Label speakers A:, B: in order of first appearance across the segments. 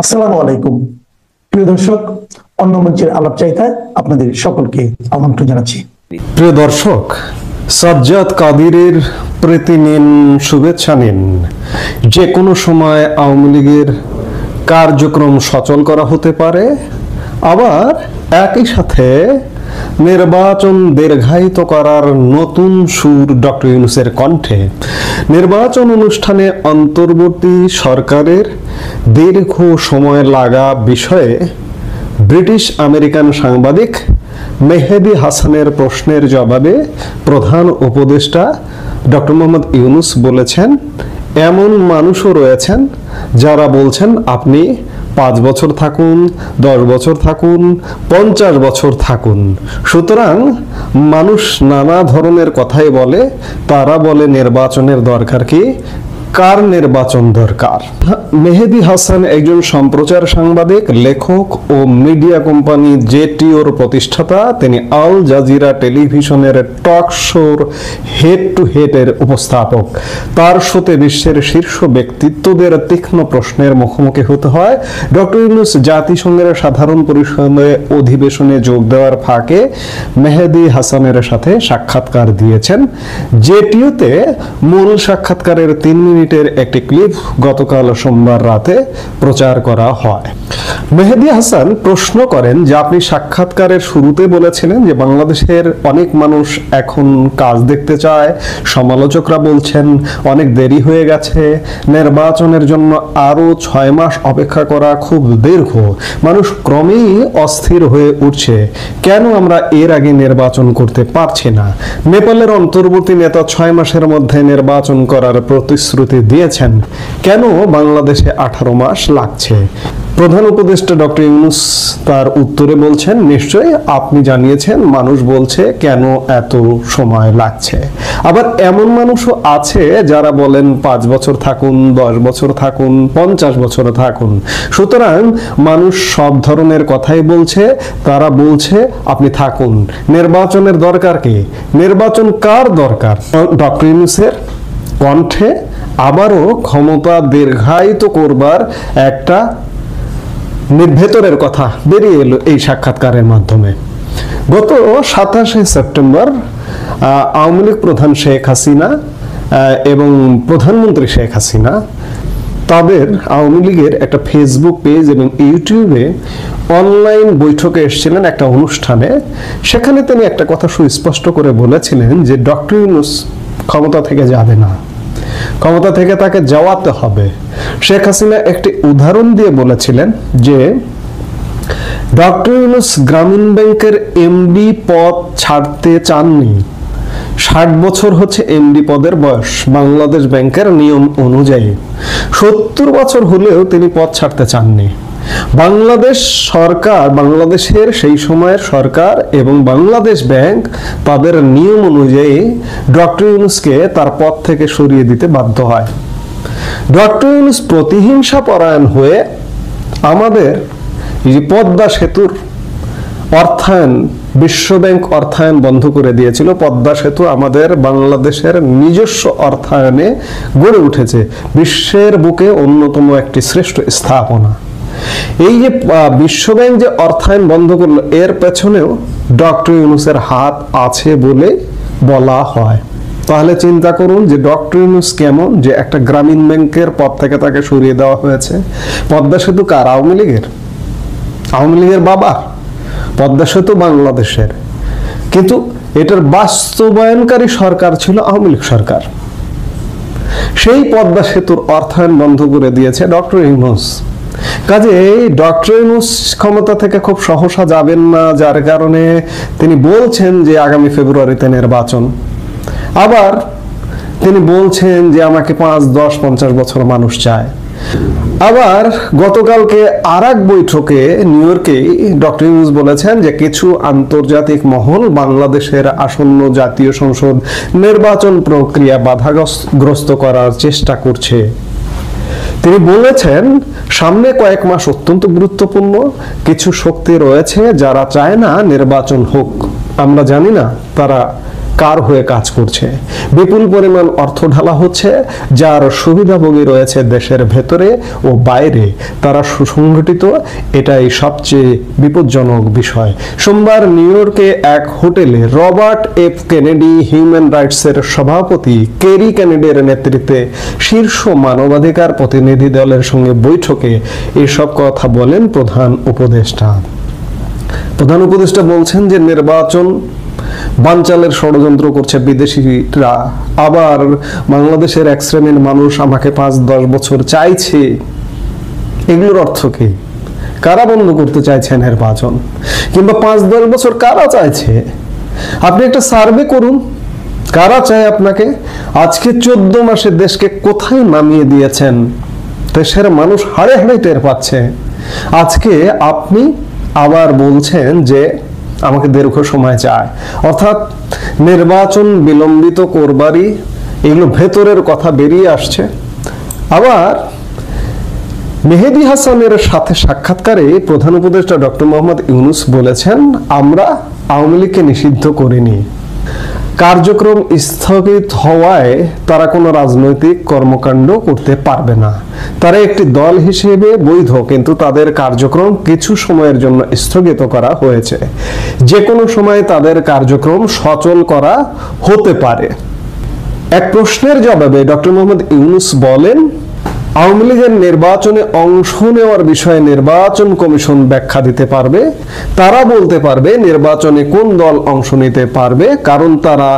A: আসসালামু আলাইকুম প্রিয় দর্শক, অন্য মঞ্চের আলাপ চাইতায় আপনাদের সকলকে আমন্ত্রণ জানাচ্ছি।
B: প্রিয় দর্শক, সাজ্জাদ কাদিরের প্রীতি নিন, শুভেচ্ছা নিন। যে কোনো সময় আওয়ামী লীগের কার্যক্রম সচল করা হতে পারে, আবার একই সাথে নির্বাচন দীর্ঘায়িত করার নতুন সুর ডক্টর ইউনূসের কণ্ঠে। নির্বাচন অনুষ্ঠানে অন্তর্বর্তী সরকারের দীর্ঘ সময় লাগা বিষয়ে ব্রিটিশ আমেরিকান সাংবাদিক মেহেদী হাসানের প্রশ্নের জবাবে প্রধান উপদেষ্টা ডক্টর মোহাম্মদ ইউনূস বলেছেন, এমন মানুষও রয়েছেন যারা বলছেন আপনি 5 বছর থাকুন, 10 বছর থাকুন, 50 বছর থাকুন। সুতরাং মানুষ নানা ধরনের কথাই বলে। তারা বলে নির্বাচনের দরকার কি, কার নির্বাচন দরকার। মেহেদী হাসান একজন সম্প্রচার সাংবাদিক, লেখক ও মিডিয়া কোম্পানি জেটিওর প্রতিষ্ঠাতা। তিনি আল জাজিরা টেলিভিশনের টক শোর হেড টু হেড এর উপস্থাপক। তার শোতে বিশ্বের শীর্ষ ব্যক্তিত্বদের তীক্ষ্ণ প্রশ্নের মুখোমুখি হতে হয়। ডক্টর ইউনূস জাতিসংঘের সাধারণ পরিষদের অধিবেশনে যোগ দেওয়ার ফাঁকে মেহেদী হাসানের সাথে সাক্ষাৎকার দিয়েছেন। জেটিওতে মূল সাক্ষাৎকারের 3 মিনিটের একটি ক্লিপ গতকাল সোমবার রাতে প্রচার করা হয়। মেহেদী হাসান প্রশ্ন করেন যে আপনি সাক্ষাৎকারের শুরুতে বলেছিলেন যে বাংলাদেশের অনেক মানুষ এখন কাজ দেখতে চায়, সমালোচকরা বলছেন অনেক দেরি হয়ে গেছে, নির্বাচনের জন্য আরো 6 মাস অপেক্ষা করা খুব দীর্ঘ, মানুষ ক্রমেই অস্থির হয়ে উঠছে, কেন আমরা এর আগে নির্বাচন করতে পারছি না। নেপালের অন্তর্বর্তী নেতা 6 মাসের মধ্যে নির্বাচন করার প্রতিশ্রুতি দিয়েছেন, কেন বাংলাদেশে 18 মাস লাগছে। প্রধান উপদেষ্টা ডক্টর ইউনূস তার উত্তরে বলছেন, নিশ্চয়ই আপনি জানিয়েছেন, মানুষ বলছে কেন এত সময় লাগছে। আবার এমন মানুষও আছে যারা বলেন 5 বছর থাকুন, 10 বছর থাকুন, 50 বছর থাকুন। সুতরাং মানুষ সব ধরনের কথাই বলছে। তারা বলছে আপনি থাকুন, নির্বাচনের দরকার কি, নির্বাচন কার দরকার। ডক্টর ইউনূসের কণ্ঠে আবারও ক্ষমতা দীর্ঘায়িত করবার একটা ভেতরের কথা বেরিয়ে এলো এই সাক্ষাৎকারের মাধ্যমে। গত 27শে সেপ্টেম্বর আওয়ামী লীগ প্রধান শেখ হাসিনা এবং প্রধানমন্ত্রী শেখ হাসিনা তাদের আওয়ামী লীগের একটা ফেসবুক পেজ এবং ইউটিউবে অনলাইন বৈঠকে এসেছিলেন একটা অনুষ্ঠানে। সেখানে তিনি একটা কথা সুস্পষ্ট করে বলেছিলেন যে ডক্টর ইউনূস ক্ষমতা থেকে যাবে না, ক্ষমতা থেকে তাকে যাওয়াতে হবে। শেখ হাসিনা একটি উদাহরণ দিয়ে বলেছিলেন যে ডক্টর ইউনূস গ্রামীণ ব্যাংকের এমডি পদ ছাড়তে চাননি। 60 বছর হচ্ছে এমডি পদের বয়স বাংলাদেশ ব্যাংকের নিয়ম অনুযায়ী। 70 বছর হলেও তিনি পদ ছাড়তে চাননি। বাংলাদেশ সরকার, বাংলাদেশের সেই সময়ের সরকার এবং বাংলাদেশ ব্যাংক তাদের নিয়ম অনুযায়ী ডক্টর ইউনূসকে তার পদ থেকে সরিয়ে দিতে বাধ্য হয়। ডক্টর ইউনূস প্রতিহিংসা পরায়ণ হয়ে আমাদের যে পদ্মা সেতুর অর্থায়ন, বিশ্বব্যাংক অর্থায়ন বন্ধ করে দিয়েছিল। পদ্মা সেতু আমাদের বাংলাদেশের নিজস্ব অর্থায়নে গড়ে উঠেছে, বিশ্বের বুকে অন্যতম একটি শ্রেষ্ঠ স্থাপনা। এই যে বিশ্বব্যাংক যে অর্থায়ন বন্ধ করলো, এর পেছনেও ডক্টর ইউনূসের হাত আছে বলে বলা হয়। তাহলে চিন্তা করুন যে ডক্টর ইউনূস কেমন, যে একটা গ্রামীণ ব্যাংকের পদ থেকে তাকে সরিয়ে দেওয়া হয়েছে। পদ্মা সেতু কার? আওয়ামী লীগের। আওয়ামী লীগের বাবা। পদ্মা সেতু বাংলাদেশের, কিন্তু এটার বাস্তবায়নকারী সরকার ছিল আওয়ামী লীগ সরকার। সেই পদ্মা সেতুর অর্থায়ন বন্ধ করে দিয়েছে ডক্টর ইউনূস। কাজেই ডক্টর ইউনূস ক্ষমতা থেকে খুব সহসা যাবেন না, যার কারণে তিনি বলছেন যে আগামী ফেব্রুয়ারিতে নির্বাচন। আবার তিনি বলছেন যে আমাকে 5, 10, 50 বছর মানুষ চায়। আবার গতকালকে আরেক বৈঠকে নিউ ইয়র্কে ডক্টর ইউনূস বলেছেন যে কিছু আন্তর্জাতিক মহল বাংলাদেশের আসন্ন জাতীয় সংসদ নির্বাচন প্রক্রিয়া বাধাগ্রস্ত করার চেষ্টা করছে। তিনি বলেছেন সামনে কয়েক মাস অত্যন্ত গুরুত্বপূর্ণ। কিছু শক্তি রয়েছে যারা চায় না নির্বাচন হোক। আমরা জানি না তারা কার হয়ে কাজ করছে। বিপুল পরিমাণ অর্থ ঢালা হচ্ছে, যার সুবিধাভোগী রয়েছে দেশের ভেতরে ও বাইরে, তারা সুসংগঠিত। এটাই সবচেয়ে বিপজ্জনক বিষয়। সোমবার নিউ ইয়র্কে এক হোটেলে রবার্ট এফ কেনেডি হিউম্যান রাইটসের সভাপতি কেরি কেনেডির নেতৃত্বে শীর্ষ মানবাধিকার প্রতিনিধি দলের সঙ্গে বৈঠকে এসব কথা বলেন প্রধান উপদেষ্টা। প্রধান উপদেষ্টা বলছেন যে নির্বাচন বানচালের ষড়যন্ত্র করছে বিদেশিরা, আবার বাংলাদেশের এক শ্রেণীর মানুষ আমাকে 5-10 বছর চাইছে। এগুলোর অর্থ কি? কারা বন্ধ করতে চাইছে নির্বাচন? কিংবা 5-10 বছর কারা চাইছে? আপনি একটা সার্ভে করুন, কারা চায় আপনাকে? আজকে 14 মাসে দেশকে কোথায় নামিয়ে দিয়েছেন দেশের মানুষ হাড়ে হাড়ে টের পাচ্ছে। আজকে আপনি আবার বলছেন যে আমাকে দীর্ঘ সময় চায়, অর্থাৎ নির্বাচন বিলম্বিত করবারই এগুলো ভেতরের কথা বেরিয়ে আসছে। আবার মেহেদী হাসানের সাথে সাক্ষাৎকারে প্রধান উপদেষ্টা ডক্টর মোহাম্মদ ইউনূস বলেছেন, আমরা আওয়ামী লীগকে নিষিদ্ধ করিনি, কার্যক্রম স্থগিত হওয়ায় তারা কোনো রাজনৈতিক কর্মকাণ্ড করতে পারবে না। তারা একটি দল হিসেবে বৈধ, কিন্তু তাদের কার্যক্রম কিছু সময়ের জন্য স্থগিত করা হয়েছে। যে কোনো সময় তাদের কার্যক্রম সচল করা হতে পারে। এক প্রশ্নের জবাবে ডক্টর মোহাম্মদ ইউনূস বলেন, আওয়ামী লীগের নির্বাচনে অংশ নেওয়ার বিষয়ে নির্বাচন কমিশন ব্যাখ্যা দিতে পারবে। তারা বলতে পারবে নির্বাচনে কোন দল অংশ নিতে পারবে, কারণ তারা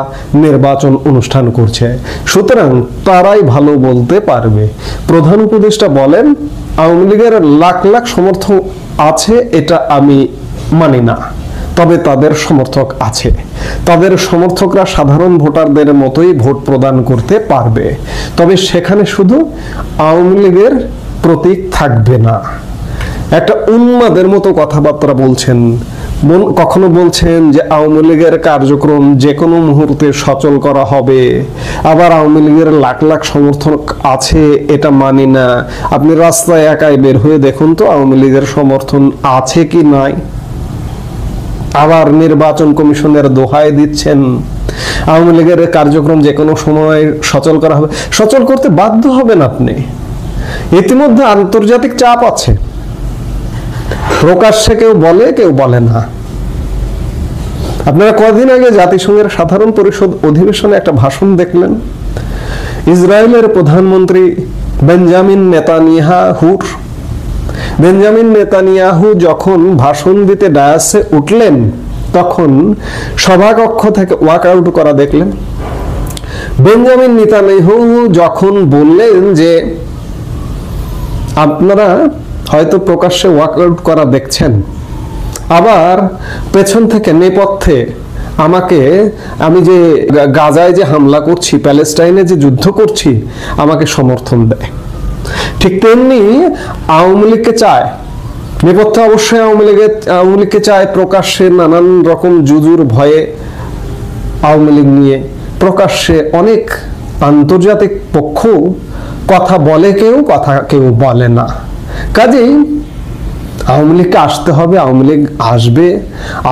B: নির্বাচন অনুষ্ঠান করছে, সুতরাং তারাই ভালো বলতে পারবে। প্রধান উপদেষ্টা বলেন, আওয়ামী লীগের লাখ লাখ সমর্থক আছে এটা আমি মানি না, তবে তাদের সমর্থক আছে। তাদের সমর্থকরা সাধারণ ভোটারদের মতোই ভোট প্রদান করতে পারবে, তবে সেখানে শুধু আওয়ামী লীগের প্রতীক থাকবে না। একটা উন্মাদের মতো কথাবার্তা বলছেন। কখনো বলছেন যে আওয়ামী লীগের কার্যক্রম যে কোনো মুহূর্তে সচল করা হবে, আবার আওয়ামী লীগের লাখ লাখ সমর্থক আছে এটা মানি না। আপনি রাস্তায় একাই বের হয়ে দেখুন তো আওয়ামী লীগের সমর্থন আছে কি নাই। আবার নির্বাচন কমিশনের দোহাই দিচ্ছেন আওয়ামী লীগের কার্যক্রম যে কোনো সময় সচল করা হবে। সচল করতে বাধ্য হবেন আপনি। ইতিমধ্যে আন্তর্জাতিক চাপ আছে, প্রকাশ্যে কেউ বলে কেউ বলে না। আপনারা কদিন আগে জাতিসংঘের সাধারণ পরিষদ অধিবেশনে একটা ভাষণ দেখলেন। ইসরায়েলের প্রধানমন্ত্রী বেঞ্জামিন নেতানিয়াহু যখন ভাষণ দিতে ডায়াসে উঠলেন, তখন সভাকক্ষ থেকে ওয়াক আউট করা দেখলেন। বেঞ্জামিন নেতানিয়াহু যখন বললেন যে আপনারা হয়তো প্রকাশ্যে ওয়াক আউট করা দেখছেন, আবার পেছন থেকে নেপথ্যে আমি যে গাজায় যে হামলা করছি, প্যালেস্টাইনে যে যুদ্ধ করছি, আমাকে সমর্থন দেয়। ঠিক তেমনি আওয়ামী লীগকে চায়, নেপথ্যে অবশ্যই আওয়ামী লীগকে চায়, প্রকাশ্যে নানান রকম জুজুর ভয়ে আওয়ামী লীগ নিয়ে প্রকাশ্যে অনেক আন্তর্জাতিক পক্ষ কথা বলে, কেউ বলে না। কাজেই আওয়ামী লীগকে আসতে হবে, আওয়ামী লীগ আসবে।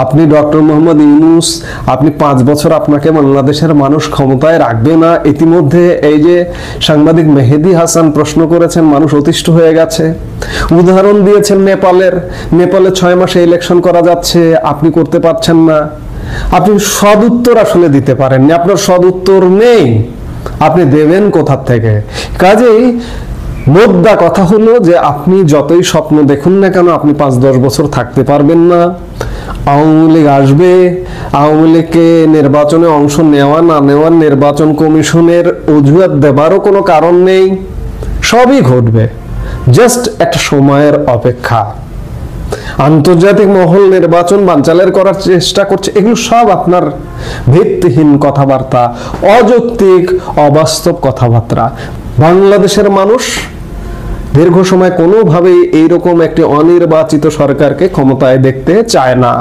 B: আপনি ডক্টর মোহাম্মদ ইউনূস, আপনি 5 বছর আপনাকে বাংলাদেশের মানুষ ক্ষমতায় রাখবে না। ইতিমধ্যে এই যে সাংবাদিক মেহেদী হাসান প্রশ্ন করেছেন, মানুষ অতিষ্ঠ হয়ে গেছে। উদাহরণ দিয়েছেন নেপালে 6 মাসে ইলেকশন করা যাচ্ছে, আপনি করতে পারছেন না। আপনি সদুত্তর আসলে দিতে পারেননি, আপনার সদুত্তর নেই, আপনি দেবেন কোথা থেকে? কাজেই মোদ্দা কথা হলো যে আপনি যতই স্বপ্ন দেখুন না কেন, আপনি 5-10 বছর থাকতে পারবেন না। আওয়ামী লীগ আসবে, আওয়ামী লীগকে নির্বাচনে অংশ নেওয়া না নেওয়ার নির্বাচন কমিশনের অজুহাত দেবারও কোনো কারণ নেই। সবই ঘটবে, জাস্ট একটা সময়ের অপেক্ষা। আন্তর্জাতিক মহল নির্বাচন বানচালের করার চেষ্টা করছে, এগুলো সব আপনার ভিত্তিহীন কথাবার্তা, অযৌক্তিক অবাস্তব কথাবার্তা। বাংলাদেশের মানুষ দীর্ঘ সময় কোনোভাবেই এইরকম একটি অনির্বাচিত সরকারকে ক্ষমতায় দেখতে চায় না।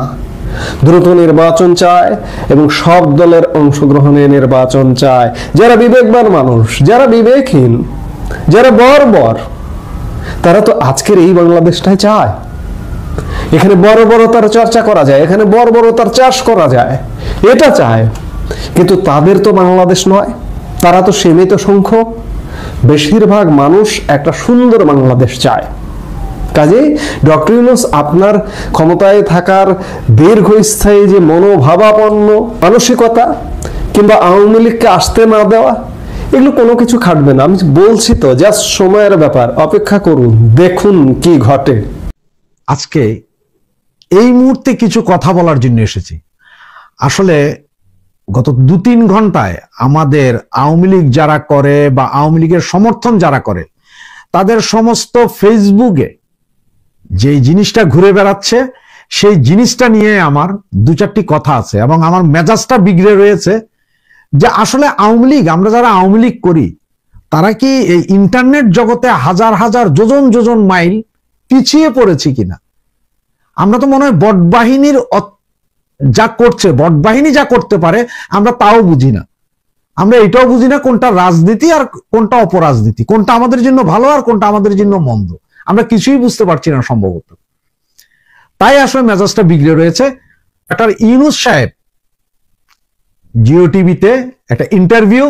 B: দ্রুত নির্বাচন চায় এবং সব দলের অংশগ্রহণে নির্বাচন চায়। যারা বিবেকবান মানুষ, যারা বিবেকহীন, যারা বর্বর, তারা তো আজকের এই বাংলাদেশটাই চায়। এখানে বর্বরতার চর্চা করা যায়, এখানে বর্বরতার চাষ করা যায়, এটা চায়। কিন্তু তাদের তো বাংলাদেশ নয়, তারা তো সীমিত সংখ্যক। বেশিরভাগ মানুষ একটা সুন্দর বাংলাদেশ চায়। কাজে ডক্টর ইউনূস আপনার ক্ষমতায় থাকার দীর্ঘস্থায়ী যে মনোভাবাপন্ন মানসিকতা কিংবা আওয়ামী লীগকে আসতে না দেওয়া, এগুলো কোনো কিছু খাটবে না। আমি বলছি তো, জাস্ট সময়ের ব্যাপার, অপেক্ষা করুন, দেখুন কি ঘটে।
C: আজকে এই মুহূর্তে কিছু কথা বলার জন্য এসেছি। আসলে গত 2-3 ঘন্টায় আমাদের আওয়ামী লীগ যারা করে বা আওয়ামী লীগের সমর্থন যারা করে, তাদের সমস্ত ফেসবুকে যে জিনিসটা ঘুরে বেড়াচ্ছে, সেই জিনিসটা নিয়ে আমার 2-4টি কথা আছে এবং আমার মেজাজটা বিগড়ে রয়েছে যে আসলে আওয়ামী লীগ, আমরা যারা আওয়ামী লীগ করি, তারা কি এই ইন্টারনেট জগতে হাজার হাজার যোজন যোজন মাইল পিছিয়ে পড়েছি কিনা? আমরা তো মনে হয় বটবাহিনীর যা করছে, বটবাহিনী যা করতে পারে আমরা তাও বুঝি না। আমরা এটাও বুঝি না কোনটা রাজনীতি আর কোনটা অপরাজনীতি, কোনটা আমাদের জন্য ভালো আর কোনটা আমাদের জন্য মন্দ, আমরা কিছুই বুঝতে পারছি না সম্ভবত। তাই আসলে মেজাজটা বিগড়ে রয়েছে। ডক্টর ইউনূস সাহেব জিও টিভিতে একটা ইন্টারভিউ,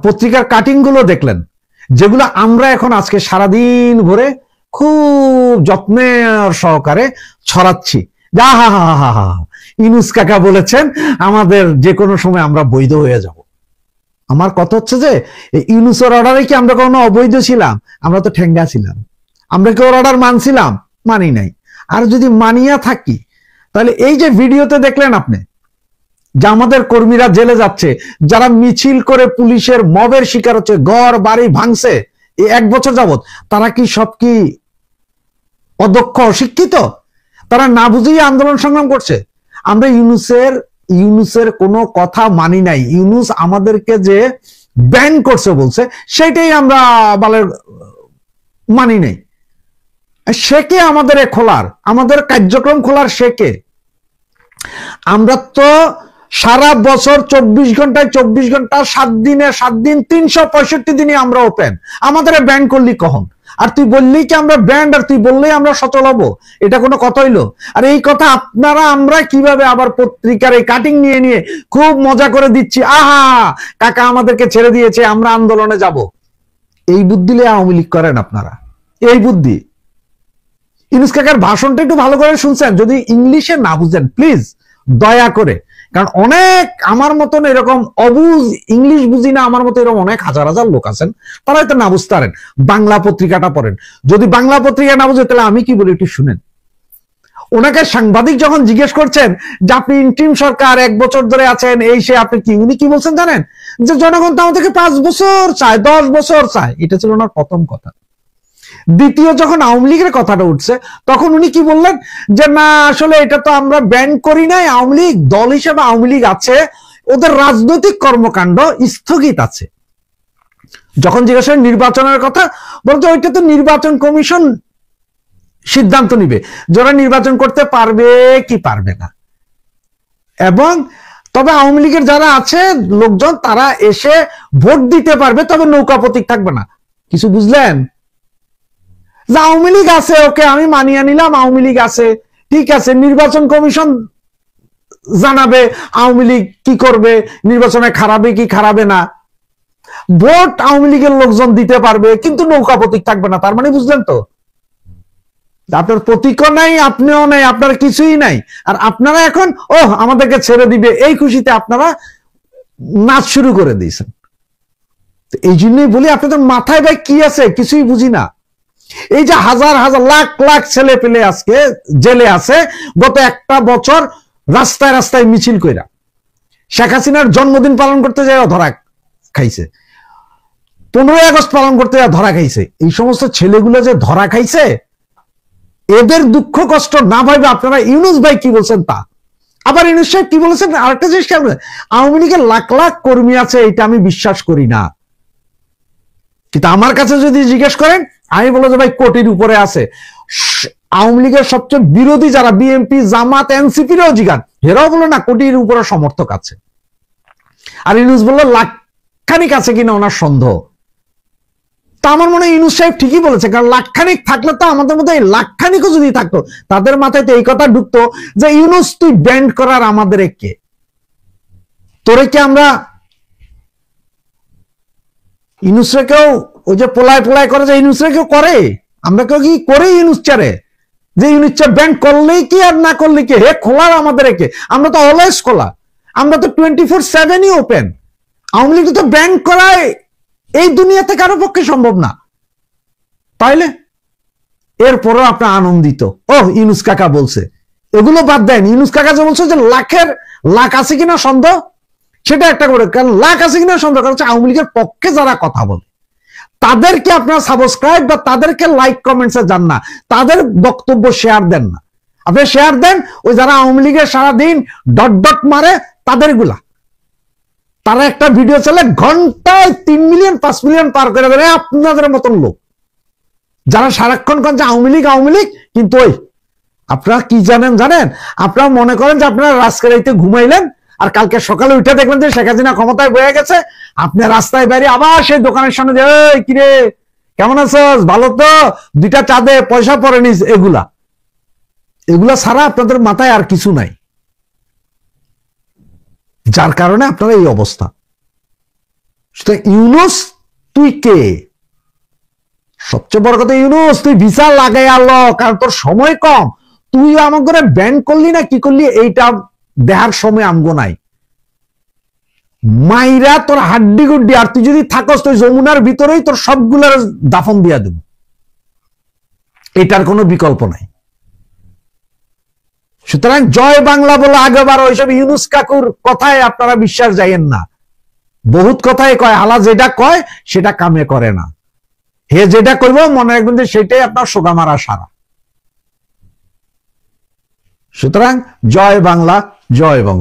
C: পত্রিকার কাটিং গুলো দেখলেন, যেগুলো আমরা এখন আজকে সারাদিন ভরে খুব যত্নের সহকারে ছড়াচ্ছি। হা হা হা হা হা, ইউনূস কাকা বলেছেন আমাদের যে কোনো সময় আমরা বৈধ হয়ে যাব। আমার কথা হচ্ছে যে ইউনূসের অর্ডারে কি আমরা কোনো অবৈধ ছিলাম? আমরা তো ঠেঙ্গা ছিলাম। আমরা কি ওর অর্ডার মানছিলাম? মানি নাই। আর যদি মানিয়া থাকি, তাহলে এই যে ভিডিওতে দেখলেন আপনি, যে আমাদের কর্মীরা জেলে যাচ্ছে, যারা মিছিল করে পুলিশের মবের শিকার হচ্ছে, ঘর বাড়ি ভাঙছে এই 1 বছর যাবত, তারা কি সব কি অদক্ষ, অশিক্ষিত? তারা না বুঝেই আন্দোলন সংগ্রাম করছে। আমরা ইউনূসের কোনো কথা মানি নাই। ইউনূস আমাদেরকে যে ব্যান করছে বলছে, সেটাই আমরা মানি নাই। সে কে আমাদের খোলার, আমাদের কার্যক্রম খোলার? সে কে? আমরা তো সারা বছর 24 ঘন্টায় 24 ঘন্টা, 7 দিনে 7 দিন, 365 দিনে আমরা ওপেন। আমাদের ব্যান করলি কখন? আর তুই বললি কি আমরা ব্যান্ড, আর তুই বললেই আমরা সচল হবো? এটা কোনো কথা হইলো? আর এই কথা আমরা কিভাবে আবার পত্রিকার এই কাটিং নিয়ে নিয়ে খুব মজা করে দিচ্ছি, আহা কাকা আমাদেরকে ছেড়ে দিয়েছে, আমরা আন্দোলনে যাব। এই বুদ্ধিলে আওয়ামী লীগ করেন আপনারা, এই বুদ্ধি। ইউনূস কাকার ভাষণটা একটু ভালো করে শুনছেন? যদি ইংলিশে না বুঝেন প্লিজ দয়া করে, কারণ অনেক আমার মতন এরকম অবুঝ, ইংলিশ বুঝি না আমার মতো এরকম অনেক হাজার হাজার লোক আছেন, তারা হয়তো না বুঝতে পারেন। বাংলা পত্রিকাটা পড়েন। যদি বাংলা পত্রিকা না বুঝে, তাহলে আমি কি বলি একটু শুনেন। ওনাকে সাংবাদিক যখন জিজ্ঞেস করছেন যে আপনি ইন্টিম সরকার 1 বছর ধরে আছেন, এই সে, আপনি কি, উনি কি বলছেন জানেন? যে জনগণ তো আমাদেরকে 5 বছর চায়, 10 বছর চায়। এটা ছিল ওনার প্রথম কথা। দ্বিতীয়, যখন আওয়ামী লীগের কথাটা উঠছে, তখন উনি কি বললেন? যে না, আসলে এটা তো আমরা ব্যান করি নাই, আওয়ামী লীগ দল হিসেবে আওয়ামী লীগ আছে, ওদের রাজনৈতিক কর্মকাণ্ড স্থগিত আছে। যখন জিজ্ঞাসা নির্বাচনের কথা, বলতে ওইটা তো নির্বাচন কমিশন সিদ্ধান্ত নিবে, যারা নির্বাচন করতে পারবে কি পারবে না। এবং তবে আওয়ামী লীগের যারা আছে লোকজন, তারা এসে ভোট দিতে পারবে, তবে নৌকা প্রতীক থাকবে না। কিছু বুঝলেন? যে আওয়ামী লীগ আছে, ওকে আমি মানিয়ে নিলাম, আওয়ামী লীগ আছে, ঠিক আছে, নির্বাচন কমিশন জানাবে আওয়ামী লীগ কি করবে, নির্বাচনে খারাপে কি খারাপে না, ভোট আওয়ামী লীগের লোকজন দিতে পারবে, কিন্তু নৌকা প্রতীক থাকবে না। তার মানে বুঝলেন তো, আপনার প্রতীকও নাই, আপনিও নাই, আপনার কিছুই নাই। আর আপনারা এখন আমাদেরকে ছেড়ে দিবে, এই খুশিতে আপনারা নাচ শুরু করে দিয়েছেন। এই জন্যই বলি, আপনাদের মাথায় ভাই কি আছে কিছুই বুঝি না। এই যে হাজার হাজার লাখ লাখ ছেলে পেলে আজকে জেলে আছে, গত 1 বছর রাস্তায় রাস্তায় মিছিল কইরা শেখ হাসিনার জন্মদিন পালন করতে যায় ধরা খাইছে, 15ই আগস্ট পালন করতে যায় ধরা খাইছে। এই সমস্ত ছেলেগুলো যে ধরা খাইছে, এদের দুঃখ কষ্ট না ভাইবে আপনারা ইউনূস ভাই কি বলছেন তা। আবার ইউনূস সাহেব কি বলেছেন আরেকটা জিনিস, আওয়ামী লীগের লাখ লাখ কর্মী আছে, এটা আমি বিশ্বাস করি না। কিন্তু আমার কাছে যদি জিজ্ঞেস করেন, আমি বলবো যে ভাই কোটির উপরে আছে। আওয়ামী লীগের সবচেয়ে বিরোধী যারা, বিএনপি, জামাত, এনসিপিরও জিগান, এরাও বললো না কোটির উপরে সমর্থক আছে। আর ইউনূস বললো লাখখানিক আছে কিনা ওনার সন্দেহ। তা আমার মনে হয় ইউনূস সাহেব ঠিকই বলেছে, কারণ লাখখানিক থাকলে তো আমাদের মধ্যে এই লাখখানিকও যদি থাকতো, তাদের মাথায় তো এই কথা ঢুকতো যে ইউনূস তুই ব্যান্ড করার আমাদের কে, তোরে কি আমরা ইউনুসরে কেউ ওই যে পোলায় পোলায় করে যে ইউনুসরে কেউ করে? আমরা কেউ কি করে ইউনুস চারে? যে ইউনুস চার ব্যাংক করলেই কি আর না করলে কি? হে খোলার আমাদের একে, আমরা তো অলওয়েজ খোলা, আমরা তো 24/7ই ওপেন। আওয়ামী লীগ তো ব্যাংক করায় এই দুনিয়াতে কারো পক্ষে সম্ভব না। তাইলে এরপরও আপনার আনন্দিত, ও ইউনুস কাকা বলছে। এগুলো বাদ দেন, ইউনুস কাকা যে বলছে যে লাখ আছে কিনা সন্দেহ, সেটা একটা করে, কারণ লাখ আছে কিনা সন্দেহ, কারণ হচ্ছে আওয়ামী লীগের পক্ষে যারা কথা বলে তাদেরকে আপনারা সাবস্ক্রাইব বা তাদেরকে লাইক কমেন্টসে যান না, তাদের বক্তব্য শেয়ার দেন না। আপনি শেয়ার দেন ওই যারা আওয়ামী লীগের সারাদিন ডট ডট মারে তাদেরগুলা। তারা একটা ভিডিও চলে ঘন্টায় 3 মিলিয়ন 5 মিলিয়ন পার করে দেবে, আপনাদের মতন লোক যারা সারাক্ষণ কন যে আওয়ামী লীগ, কিন্তু ওই আপনারা কি জানেন, আপনারা মনে করেন যে আপনারা রাজকারাইতে ঘুমাইলেন আর কালকে সকালে উঠে দেখলেন যে শেখ হাসিনা ক্ষমতায় বয়ে গেছে, আপনি রাস্তায় বাইরে আবার সেই দোকানের সামনে যে এই কিরে কেমন আছস, ভালো তো, 2টা চা দে, পয়সা পরে নিস, এগুলা ছাড়া আপনাদের মাথায় আর কিছু নাই, যার কারণে আপনারা এই অবস্থা। ইউনুস তুই কে? সবচেয়ে বড় কথা, ইউনুস তুই ভিসা লাগাই আলো, কারণ তোর সময় কম, তুই আমার করে ব্যান করলি না কি করলি এইটা দেখার সময় আমগো নাই। মাইরা তোর হাড্ডি গুড্ডি, আর তুই যদি থাকস তুই যমুনার ভিতরেই তোর সবগুলার দাফন দিয়া দেব, এটার কোনো বিকল্প নাই। সুতরাং জয় বাংলা বলে আগেবার ওইসব ইউনুস কাকুর কথায় আপনারা বিশ্বাস যাইয়েন না। বহুত কথাই কয়, হালা যেটা কয় সেটা কামে করে না, হে যেটা করবো মনে রাখবেন যে সেটাই আপনার সোগামারা সারা। সুতরাং জয় বাংলা, জয় বঙ্গ।